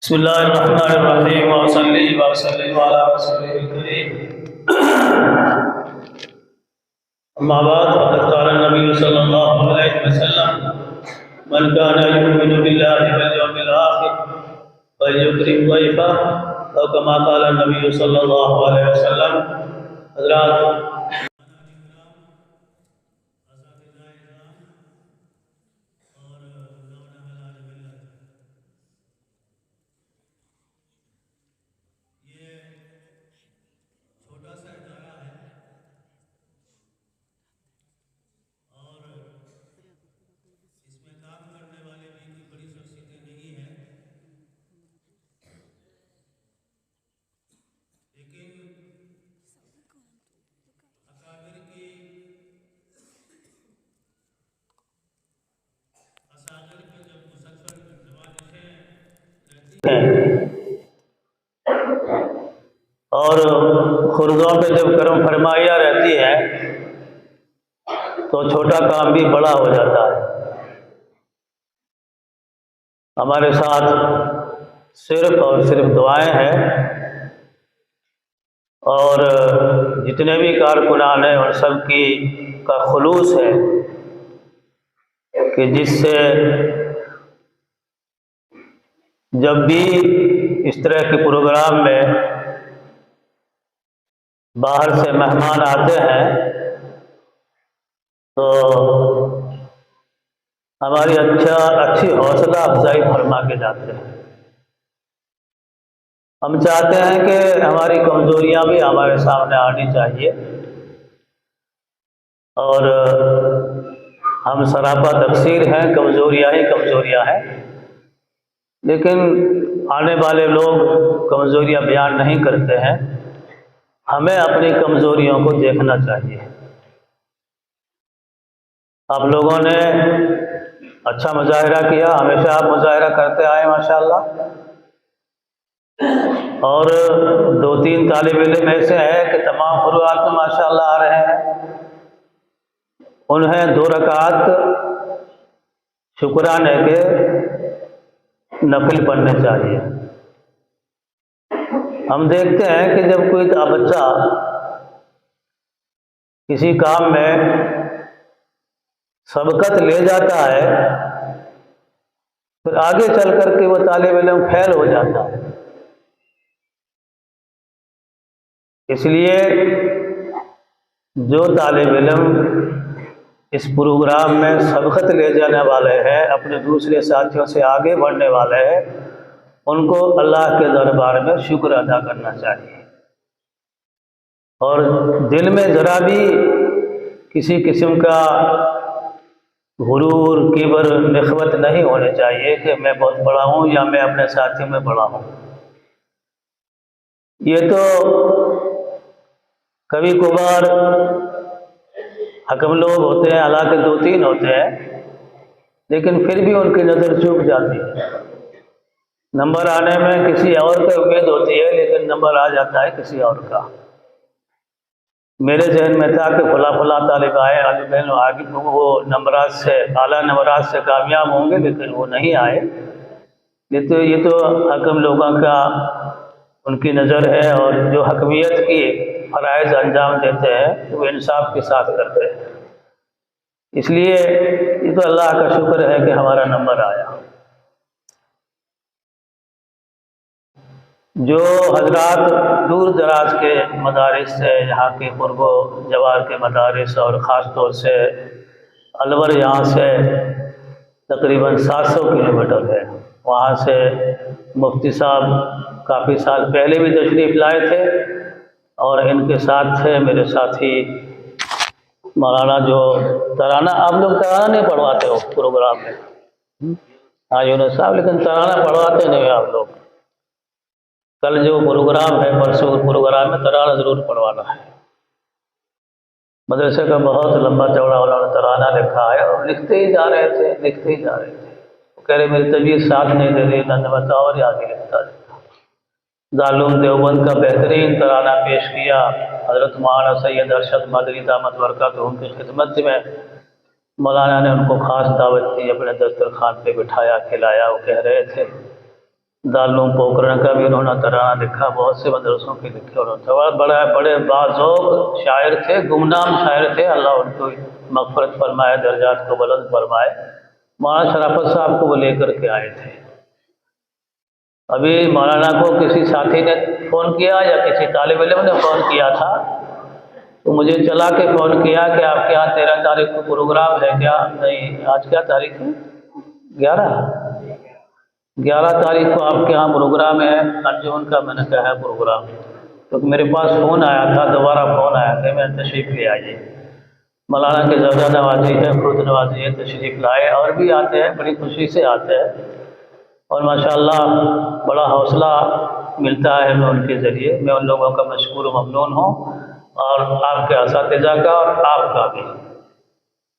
بسم اللہ الرحمن الرحیم وصلی وسلم علی رسول الکریم اما بعد فقد قال النبی صلی اللہ علیہ وسلم من کان یؤمن باللہ والیوم الآخر فلیکرم ضیفہ او کما قال النبی صلی اللہ علیہ وسلم۔ حضرات اور خردوں پہ جب کرم فرمائیاں رہتی ہے تو چھوٹا کام بھی بڑا ہو جاتا ہے۔ ہمارے ساتھ صرف اور صرف دعائیں ہیں، اور جتنے بھی کارکنان ہیں ان سب کا خلوص ہے کہ جس سے جب بھی اس طرح کے پروگرام میں باہر سے مہمان آتے ہیں تو ہماری اچھی حوصلہ افزائی فرما کے جاتے ہیں۔ ہم چاہتے ہیں کہ ہماری کمزوریاں بھی ہمارے سامنے آنی چاہیے، اور ہم سراپا تقصیر ہیں، کمزوریاں ہی کمزوریاں ہیں، لیکن آنے والے لوگ کمزوریاں بیان نہیں کرتے ہیں۔ ہمیں اپنی کمزوریوں کو دیکھنا چاہیے۔ آپ لوگوں نے اچھا مظاہرہ کیا، ہمیشہ آپ مظاہرہ کرتے آئے ماشاءاللہ، اور 2-3 طالب علم ایسے ہیں کہ تمام فروعات میں ماشاءاللہ آ رہے ہیں، انہیں 2 رکعت شکرانے کے نفل پڑھنے چاہیے۔ ہم دیکھتے ہیں کہ جب کوئی بچہ کسی کام میں سبقت لے جاتا ہے پھر آگے چل کر کے وہ طالب علم فیل ہو جاتا ہے۔ اس لیے جو طالب علم اس پروگرام میں سبقت لے جانے والے ہیں، اپنے دوسرے ساتھیوں سے آگے بڑھنے والے ہیں، ان کو اللہ کے دربار میں شکر ادا کرنا چاہیے، اور دل میں ذرا بھی کسی قسم کا غرور، کبر، نخوت نہیں ہونے چاہیے کہ میں بہت بڑا ہوں یا میں اپنے ساتھیوں میں بڑا ہوں۔ یہ تو کبھی کبھار حکم لوگ ہوتے ہیں، حالانکہ 2-3 ہوتے ہیں، لیکن پھر بھی ان کی نظر چوک جاتی ہے۔ نمبر آنے میں کسی اور کی امید ہوتی ہے، لیکن نمبر آ جاتا ہے کسی اور کا۔ میرے ذہن میں تھا کہ فلاں طالب آئے، آگے وہ نمبرات سے، اعلیٰ نمبرات سے کامیاب ہوں گے، لیکن وہ نہیں آئے۔ یہ تو حکم لوگوں کا ان کی نظر ہے، اور جو حکمیت کی فرائض انجام دیتے ہیں وہ انصاف کے ساتھ کرتے ہیں۔ اس لیے یہ تو اللہ کا شکر ہے کہ ہمارا نمبر آیا۔ جو حضرات دور دراز کے مدارس سے، یہاں کے قرب و جوار کے مدارس، اور خاص طور سے الور یہاں سے تقریباً 700 کلومیٹر ہے، وہاں سے مفتی صاحب کافی سال پہلے بھی تشریف لائے تھے، اور ان کے ساتھ تھے میرے ساتھی مولانا جو ترانہ، آپ لوگ ترانہ نہیں پڑھواتے ہو پروگرام میں، ہاں یونس صاحب، لیکن ترانہ پڑھواتے نہیں آپ لوگ۔ کل جو پروگرام ہے، پرسوں پروگرام میں ترانہ ضرور پڑھوانا ہے۔ مدرسے کا بہت لمبا چوڑا انہوں نے ترانہ لکھا ہے، اور لکھتے ہی جا رہے تھے۔ وہ کہہ رہے میری طبیعت ساتھ نہیں دے رہی، میں نے بتایا اور آگے لکھتا جاتا۔ دارالعلوم دیوبند کا بہترین ترانہ پیش کیا حضرت مولانا سید ارشد مدنی دامت برکاتہم کی خدمت میں۔ مولانا نے ان کو خاص دعوت دی، اپنے دسترخوان پہ بٹھایا، کھلایا۔ وہ کہہ رہے تھے دارالعلوم پوکھرن کا بھی انہوں نے ترانہ لکھا، بہت سے مدرسوں کے لکھے، اور بڑے باذوق شاعر تھے، گمنام شاعر تھے، اللہ ان کو مغفرت فرمائے، درجات کو بلند فرمائے۔ مولانا شرافت صاحب کو وہ لے کر کے آئے تھے۔ ابھی مولانا کو کسی ساتھی نے فون کیا یا کسی طالب علم نے فون کیا تھا، تو مجھے چلا کے فون کیا کہ آپ کے یہاں 13 تاریخ کو پروگرام ہے کیا؟ نہیں، آج کیا تاریخ ہے؟ 11 تاریخ کو آپ کے یہاں پروگرام ہے انجمن کا۔ میں نے کہا ہے پروگرام، تو میرے پاس فون آیا تھا، دوبارہ فون آیا کہ میں تشریف لے آئیے، مولانا کے زیادہ نوازی ہے، خود نوازی ہے، تشریف لائے، اور بھی آتے ہیں، بڑی خوشی سے آتے ہیں، اور ماشاءاللہ بڑا حوصلہ ملتا ہے میں ان کے ذریعے۔ میں ان لوگوں کا مشکور و ممنون ہوں، اور آپ کے اساتذہ کا اور آپ کا بھی۔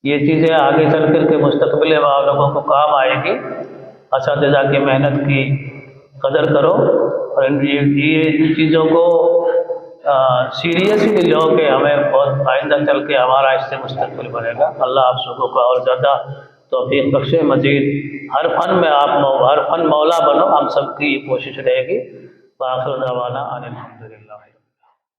یہ چیزیں آگے چل کر کے مستقبل میں آپ لوگوں کو کام آئے گی۔ اساتذہ کی محنت کی قدر کرو، اور یہ چیزوں کو سیریسلی لو کہ ہمیں بہت آئندہ چل کے ہمارا اس سے مستقبل بنے گا۔ اللہ آپ سب کو اور زیادہ توفیق بخشے، مزید ہر فن میں آپ ہر فن مولا بنو، ہم سب کی یہ کوشش رہے گی۔ وآخر دعوانا ان الحمدللہ۔